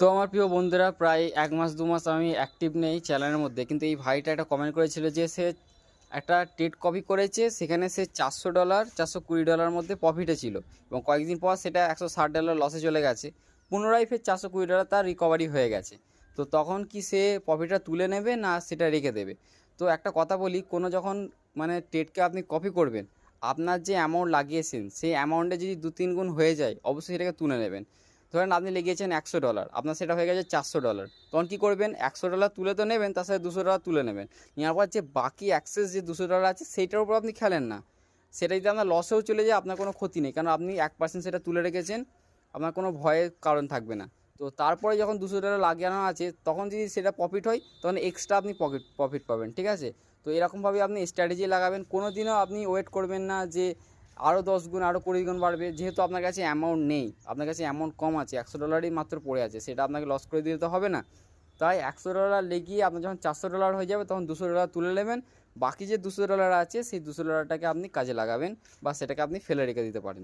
তো আমার প্রিয় বন্ধুরা, প্রায় ১ মাস ২ মাস আমি অ্যাক্টিভ নেই চ্যানেলের মধ্যে। কিন্তু এই ভাইটা একটা কমেন্ট করেছিল যে সে একটা ট্রেড কপি করেছে, সেখানে সে $৪০০ $৪২০ মধ্যে প্রফিটে ছিল এবং কয়েকদিন পর সেটা $১৬০ লসে চলে গেছে। পুনরায় ফের $৪২০ তার রিকভারি হয়ে গেছে। তো তখন কি সে প্রফিটটা তুলে নেবে না সেটা রেখে দেবে? তো একটা কথা বলি, কোনো যখন মানে ট্রেডকে আপনি কপি করবেন, আপনার যে অ্যামাউন্ট লাগিয়েছেন সেই অ্যামাউন্টে যদি ২-৩ গুণ হয়ে যায়, অবশ্যই সেটাকে তুলে নেবেন। ধরেন আপনি লেগিয়েছেন $১০০, আপনার সেটা হয়ে গেছে $৪০০। তখন কী করবেন? $১০০ তুলে তো নেবেন, তার সাথে $২০০ তুলে নেবেন। নেওয়ার পর যে বাকি অ্যাক্সেস যে $২০০ আছে সেইটার উপর আপনি খেলেন না। সেটা যদি আপনার লসেও চলে যায়, আপনার কোনো ক্ষতি নেই, কারণ আপনি 1% সেটা তুলে রেখেছেন। আপনার কোনো ভয়ের কারণ থাকবে না। তো তারপরে যখন $২০০ লাগানো আছে, তখন যদি সেটা প্রফিট হয়, তখন এক্সট্রা আপনি প্রফিট পাবেন। ঠিক আছে? তো এরকমভাবে আপনি স্ট্র্যাটেজি লাগাবেন। কোনো দিনও আপনি ওয়েট করবেন না যে আরও 10 গুণ আরও 20 গুণ বাড়বে। যেহেতু আপনার কাছে অ্যামাউন্ট নেই, আপনার কাছে অ্যামাউন্ট কম আছে, $100 মাত্র পড়ে আছে, সেটা আপনাকে লস করে দিলে তো হবে না। তাই $100 লেগিয়ে আপনার যখন $400 হয়ে যাবে, তখন $200 তুলে নেবেন। বাকি যে $200 আছে সেই $200টাকে আপনি কাজে লাগাবেন বা সেটাকে আপনি ফেলে রেখে দিতে পারেন।